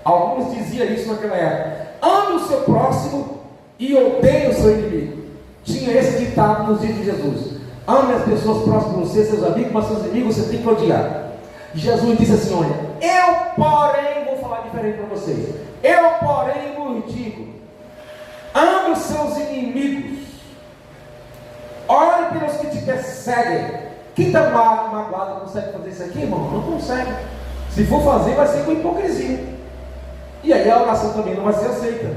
Alguns diziam isso naquela época: ame o seu próximo e odeie o seu inimigo. Tinha esse ditado nos dias de Jesus: ame as pessoas próximas de você, seus amigos, mas seus inimigos você tem que odiar. Jesus disse assim: olha, eu porém, vou falar diferente para vocês, eu porém vos digo, ame os seus inimigos, ore pelos que te perseguem. Quem está magoado consegue fazer isso aqui, irmão? Não consegue. Se for fazer, vai ser com hipocrisia. E aí a oração também não vai ser aceita.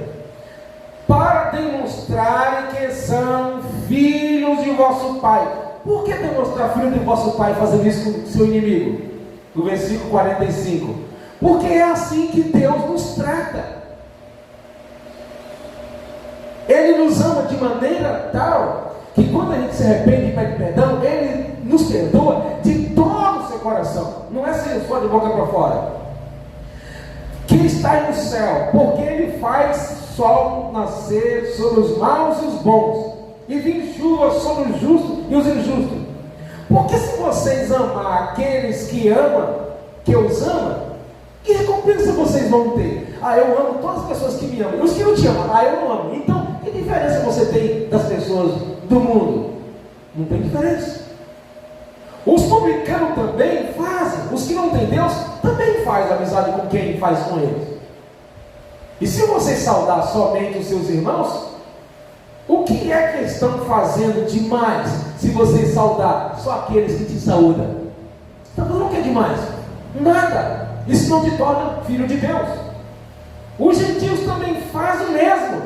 Para demonstrarem que são filhos de vosso Pai. Por que demonstrar filho de vosso Pai fazendo isso com o seu inimigo? No versículo 45. Porque é assim que Deus nos trata. Ele nos ama de maneira tal que quando a gente se arrepende e pede perdão, Ele nos perdoa de todo o seu coração. Não é só de boca para fora. Que está no céu, porque Ele faz sol nascer sobre os maus e os bons, e vir chuva sobre os justos e os injustos. Porque se vocês amar aqueles que os amam, que recompensa vocês vão ter? Eu amo todas as pessoas que me amam. E os que não te amam, eu não amo. Então, que diferença você tem das pessoas do mundo? Não tem diferença. Os publicanos também fazem. Os que não têm Deus também fazem amizade com quem faz com eles. E se você saudar somente os seus irmãos, o que é que estão fazendo demais se você saudar só aqueles que te saúdam? Está fazendo o que demais? Nada. Isso não te torna filho de Deus. Os gentios também fazem o mesmo.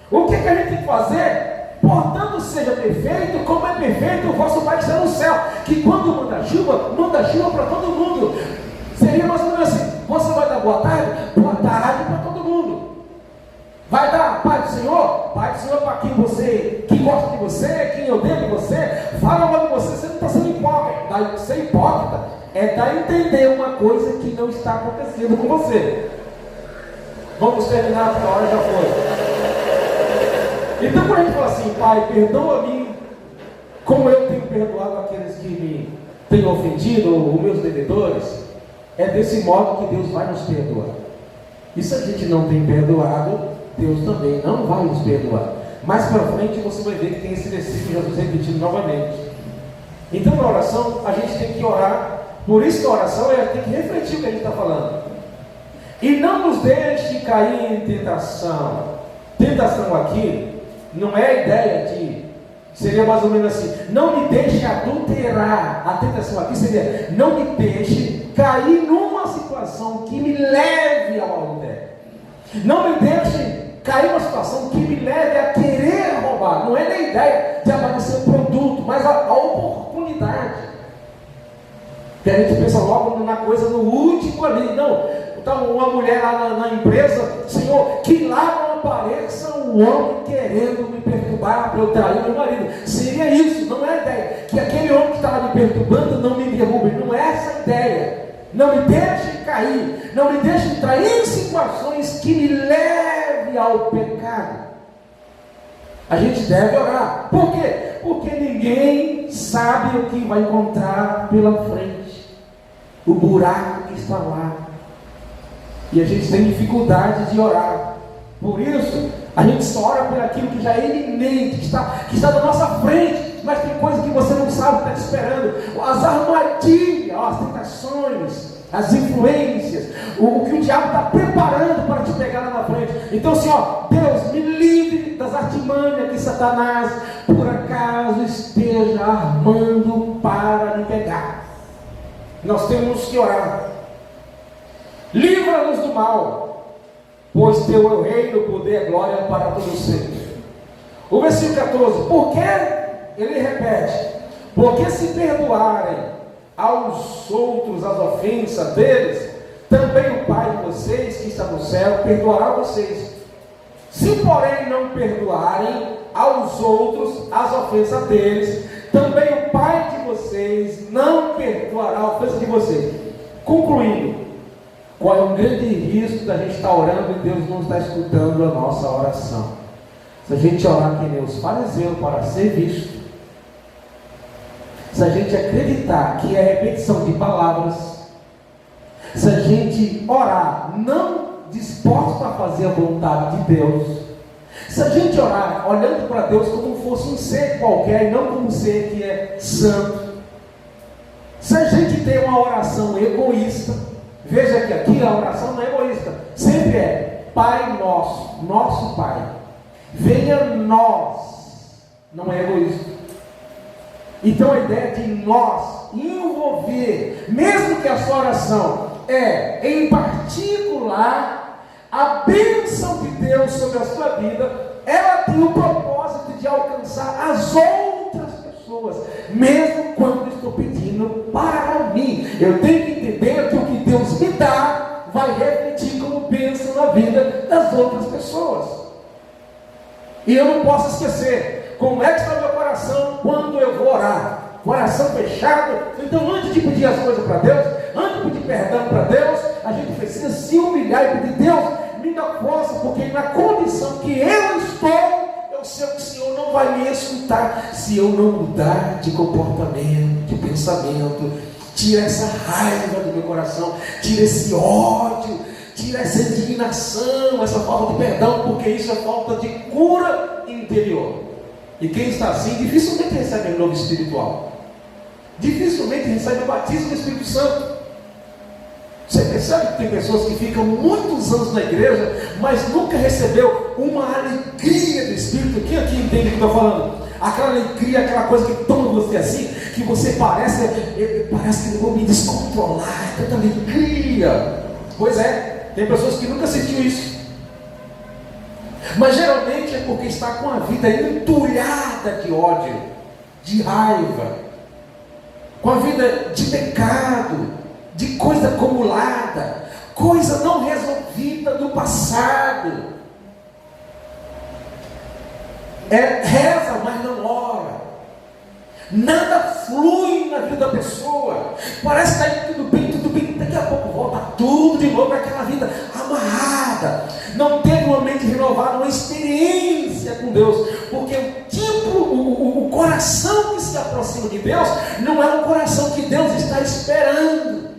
O que é que a gente tem que fazer? Por portanto seja perfeito, como é perfeito o vosso Pai que está no céu, que quando manda chuva para todo mundo. Seria mais ou menos assim: você vai dar boa tarde para todo mundo. Vai dar Pai do Senhor para quem gosta de você, quem odeia de você, fala mal de você não está sendo hipócrita. Ser hipócrita é dar a entender uma coisa que não está acontecendo com você. Vamos terminar, porque a hora já foi. Então quando a gente fala assim: Pai, perdoa-me como eu tenho perdoado aqueles que me têm ofendido, os meus devedores, é desse modo que Deus vai nos perdoar. E se a gente não tem perdoado, Deus também não vai nos perdoar. Mais para frente você vai ver que tem esse versículo Jesus repetindo novamente. Então na oração a gente tem que orar. Por isso que a oração tem que refletir o que a gente está falando. E não nos deixe cair em tentação. Tentação aqui não é a ideia de, seria mais ou menos assim: não me deixe adulterar. A tentação aqui seria: não me deixe cair numa situação que me leve ao adultério. Não me deixe cair numa situação que me leve a querer roubar. Não é nem a ideia de aparecer um produto, mas a oportunidade. Que a gente pensa logo na coisa no último ali. Não, então uma mulher lá na empresa: Senhor, que lá não apareça um homem querendo me perturbar para eu trair meu marido. Seria isso, não é a ideia que aquele homem que estava me perturbando não me derrube. Não é essa a ideia. Não me deixe cair, não me deixe entrar em situações que me levem ao pecado. A gente deve orar. Por quê? Porque ninguém sabe o que vai encontrar pela frente, o buraco que está lá, e a gente tem dificuldade de orar. Por isso a gente só ora por aquilo que já é iminente, que está na nossa frente. Mas tem coisa que você não sabe, está te esperando. As armadilhas, as tentações, as influências, o que o diabo está preparando para te pegar lá na frente. Então assim, Deus, me livre das artimanhas que Satanás por acaso esteja armando para me pegar. Nós temos que orar. Livra-nos do mal, pois teu é o reino, o poder e a glória para todos sempre. O versículo 14: porque ele repete: porque se perdoarem aos outros as ofensas deles, também o Pai de vocês que está no céu perdoará vocês. Se porém não perdoarem aos outros as ofensas deles, também o Pai de vocês não perdoará a ofensa de vocês. Concluindo, qual é o grande risco da gente estar orando e Deus não está escutando a nossa oração? Se a gente orar que nem os fariseus para ser visto, se a gente acreditar que é repetição de palavras, se a gente orar não disposto a fazer a vontade de Deus, se a gente orar olhando para Deus como fosse um ser qualquer e não como um ser que é santo, se a gente tem uma oração egoísta, veja que aqui a oração não é egoísta, sempre é Pai nosso, nosso Pai, venha nós, não é egoísta. Então a ideia de nós envolver, mesmo que a sua oração é em particular a bênção de Deus sobre a sua vida, ela tem o propósito de alcançar as outras pessoas, mesmo quando estou pedindo para mim. Eu tenho que entender que o que Deus me dá vai refletir como bênção na vida das outras pessoas. E eu não posso esquecer como é que está o meu coração quando eu vou orar. Coração fechado. Então, antes de pedir as coisas para Deus, antes de pedir perdão para Deus, a gente precisa se humilhar e pedir: Deus, me dá força, porque na condição que eu estou, eu sei que o Senhor não vai me escutar se eu não mudar de comportamento, de pensamento. Tira essa raiva do meu coração, tira esse ódio, tira essa indignação, essa falta de perdão, porque isso é falta de cura interior. E quem está assim dificilmente recebe o novo espiritual, dificilmente recebe o batismo do Espírito Santo. Você percebe que tem pessoas que ficam muitos anos na igreja, mas nunca recebeu uma alegria do Espírito. Quem aqui entende o que eu estou falando? Aquela alegria, aquela coisa que toma você assim, que você parece que eu vou me descontrolar, tanta alegria. Pois é, tem pessoas que nunca sentiu isso. Mas geralmente é porque está com a vida entulhada de ódio, de raiva, com a vida de pecado, de coisa acumulada, coisa não resolvida do passado. Reza, mas não ora. Nada flui na vida da pessoa. Parece que está tudo bem. Daqui a pouco volta tudo de novo, aquela vida amarrada. Não teve uma mente renovada, uma experiência com Deus. Porque o coração que se aproxima de Deus não é um coração que Deus está esperando.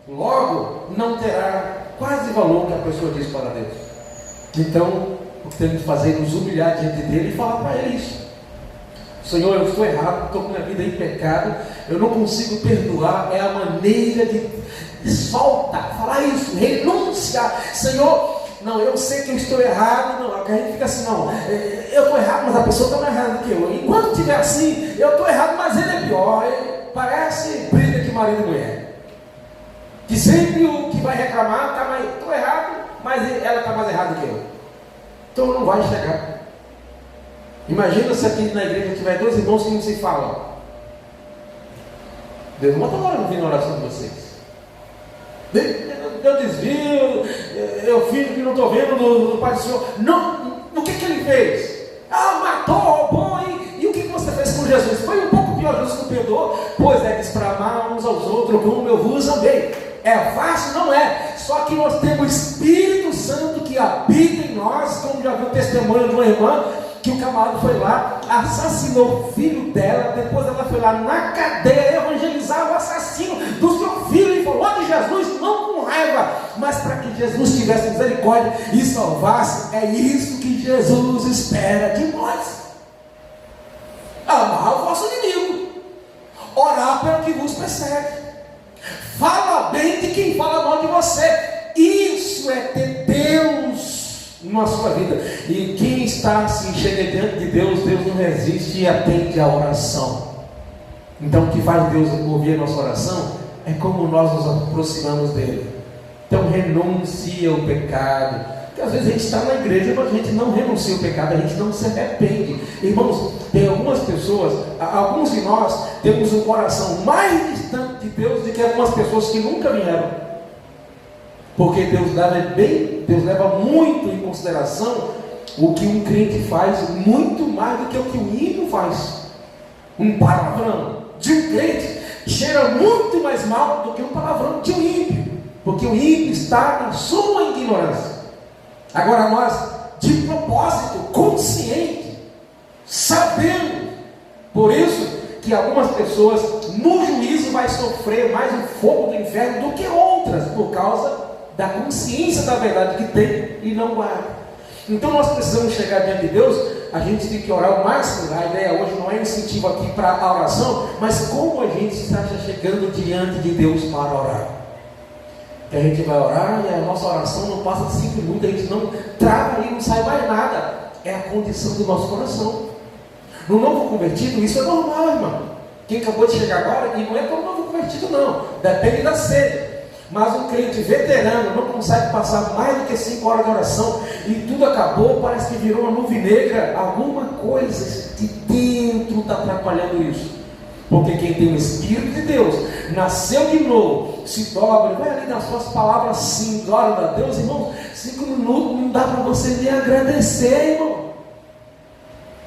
Logo, não terá quase valor que a pessoa diz para Deus. Então, o que temos que fazer é nos humilhar diante dele e falar para ele isso. Senhor, eu estou errado, estou com minha vida em pecado, eu não consigo perdoar. É a maneira de soltar, falar isso, renunciar. Senhor, não, eu sei que eu estou errado. Não, a gente fica assim, não, eu estou errado, mas a pessoa está mais errada do que eu. Enquanto estiver assim, eu estou errado, mas ele é pior. Parece briga de marido e mulher, que sempre o que vai reclamar está mais, estou errado, mas ela está mais errada do que eu. Então não vai chegar. Imagina se aqui na igreja tiver dois irmãos que não se falam. Deus não está não vir na oração de vocês. Eu desvio, eu fingo que não estou vendo no Pai do Senhor. Não, o que ele fez? Matou, roubou, e o que você fez com Jesus? Foi um pouco pior, Jesus não perdoou. Pois é, diz para amar uns aos outros como eu vos amei. É fácil? Não é. Só que nós temos o Espírito Santo que habita em nós, como já viu o testemunho de uma irmã, que o camarada foi lá, assassinou o filho dela, depois ela foi lá na cadeia evangelizar o assassino do seu filho e falou de Jesus, não com raiva, mas para que Jesus tivesse misericórdia e salvasse. É isso que Jesus espera de nós. Amar o vosso inimigo, orar pelo que vos persegue, fala bem de quem fala mal de você. Isso é ter Deus na sua vida. E quem está assim, chega diante de Deus, Deus não resiste e atende a oração. Então o que faz Deus ouvir a nossa oração é como nós nos aproximamos dele. Então renuncia o pecado. Porque às vezes a gente está na igreja, mas a gente não renuncia o pecado, a gente não se arrepende. Irmãos, tem algumas pessoas, alguns de nós temos um coração mais distante de Deus do que algumas pessoas que nunca vieram. Porque Deus leva muito em consideração o que um crente faz, muito mais do que o que o ímpio faz. Um palavrão de um crente cheira muito mais mal do que um palavrão de um ímpio, porque o ímpio está na sua ignorância. Agora nós, de propósito, consciente, sabendo, por isso que algumas pessoas no juízo vai sofrer mais o fogo do inferno do que outras, por causa da consciência da verdade que tem e não guarda. Então nós precisamos chegar diante de Deus. A gente tem que orar o máximo. A ideia hoje não é incentivo aqui para a oração, mas como a gente está chegando diante de Deus para orar. Que a gente vai orar e a nossa oração não passa de 5 minutos, a gente não trava e não sai mais nada. É a condição do nosso coração. No novo convertido, isso é normal, irmão. Quem acabou de chegar agora, e não é para o novo convertido não, depende da sede. Mas um crente veterano não consegue passar mais do que 5 horas de oração e tudo acabou, parece que virou uma nuvem negra. Alguma coisa de dentro está atrapalhando isso. Porque quem tem o Espírito de Deus, nasceu de novo, se dobra, vai ali nas suas palavras sim, glória a Deus, irmão. 5 minutos não dá para você nem agradecer, irmão.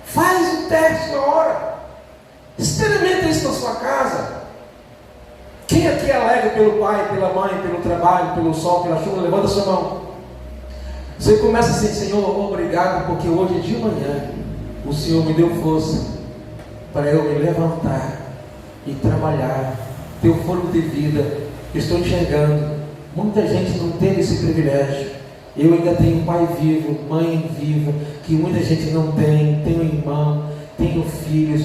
Faz um teste na hora, experimenta isso na sua casa. Quem aqui é alegre pelo pai, pela mãe, pelo trabalho, pelo sol, pela chuva? Levanta a sua mão. Você começa assim: Senhor, obrigado, porque hoje de manhã o Senhor me deu força para eu me levantar e trabalhar, ter o fôlego de vida. Estou enxergando, muita gente não teve esse privilégio. Eu ainda tenho pai vivo, mãe viva, que muita gente não tem. Tenho irmão, tenho filhos.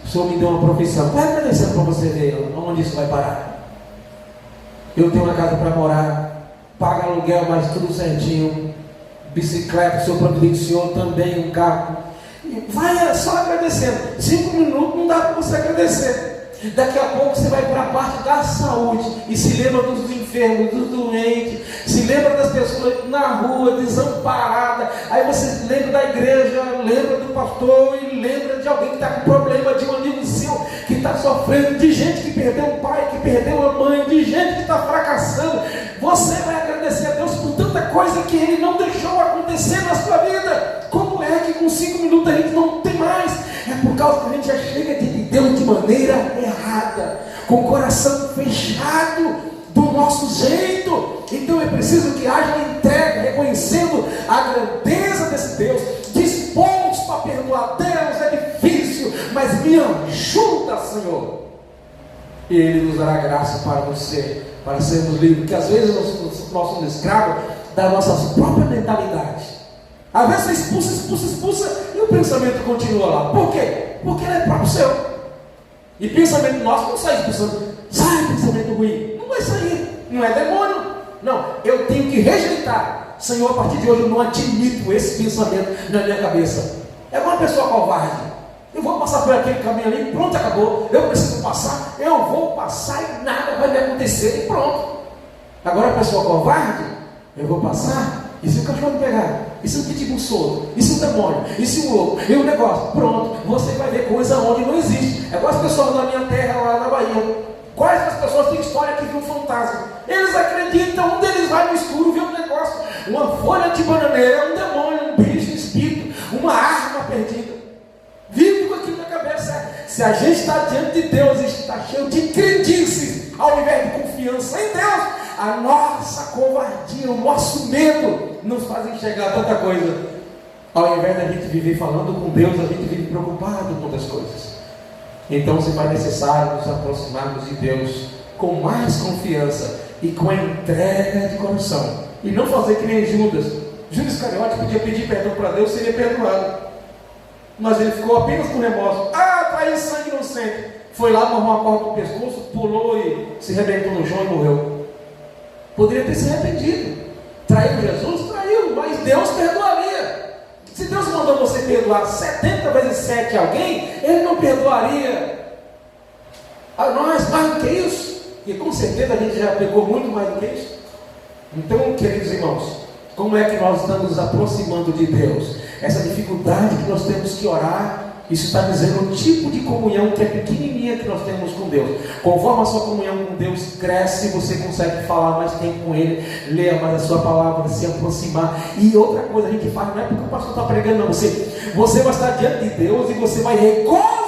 O Senhor me deu uma profissão. Vai agradecendo para você ver onde isso vai parar. Eu tenho uma casa para morar, paga aluguel, mas tudo certinho. Bicicleta, o Senhor providenciou também um carro. Vai só agradecendo. 5 minutos não dá para você agradecer. Daqui a pouco você vai para a parte da saúde e se lembra dos enfermos, dos doentes, se lembra das pessoas na rua, desamparadas. Aí você lembra da igreja, lembra do pastor e lembra de alguém que está com problema, de um amigo seu que está sofrendo, de gente que perdeu o pai, que perdeu a mãe, de gente que está fracassando. Você vai agradecer a Deus por tanta coisa que Ele não deixou acontecer na sua vida. Como é que com 5 minutos a gente não tem mais? É por causa que a gente já chega de Deus de maneira errada, com o coração fechado do nosso jeito. Então é preciso que haja uma entrega, reconhecendo a grandeza desse Deus, disposto a perdoar. Deus, é difícil, mas me ajuda, Senhor. E Ele nos dará graça para sermos livres, porque às vezes nós somos escravos das nossas próprias mentalidades. Às vezes você expulsa e o pensamento continua lá. Por quê? Porque ele é próprio seu. E pensamento nosso não sai expulsando. Sai pensamento ruim. Não vai sair. Não é demônio. Não. Eu tenho que rejeitar. Senhor, a partir de hoje eu não admito esse pensamento na minha cabeça. É uma pessoa covarde. Eu vou passar por aquele caminho ali, pronto, acabou. Eu preciso passar. Eu vou passar e nada vai me acontecer. E pronto. Agora a pessoa covarde, eu vou passar. E se o cachorro me pegar? E se eu pedir um solto? E se o demônio? E se o louco? E o negócio? Pronto, você vai ver coisa onde não existe. É igual as pessoas da minha terra lá na Bahia. Quais das pessoas têm história que viu um fantasma? Eles acreditam, um deles vai no escuro ver um negócio. Uma folha de bananeira, um demônio, um bicho, um espírito, uma arma perdida. Vive com aquilo na cabeça. Se a gente está diante de Deus e está cheio de crendices, ao invés de confiança em Deus, a nossa covardia, o nosso medo nos faz enxergar tanta coisa. Ao invés da gente viver falando com Deus, a gente vive preocupado com outras coisas. Então se faz necessário nos aproximarmos de Deus com mais confiança e com a entrega de coração. E não fazer que nem Judas. Judas Iscariote podia pedir perdão para Deus, seria perdoado. Mas ele ficou apenas com remorso. Traiu sangue inocente. Foi lá, amarrou uma corda no pescoço, pulou e se arrebentou no chão e morreu. Poderia ter se arrependido. Traiu Jesus? Traiu, mas Deus perdoaria. Se Deus mandou você perdoar 70 vezes 7 alguém, Ele não perdoaria a nós mais do que isso? E com certeza a gente já pecou muito mais do que isso. Então, queridos irmãos, como é que nós estamos nos aproximando de Deus? Essa dificuldade que nós temos que orar, isso está dizendo o tipo de comunhão que é pequenininha que nós temos com Deus. Conforme a sua comunhão com Deus cresce, você consegue falar mais tempo com Ele, ler mais a sua palavra, se aproximar. E outra coisa a gente faz, não é porque o pastor está pregando, não. Você vai estar diante de Deus e você vai reconhecer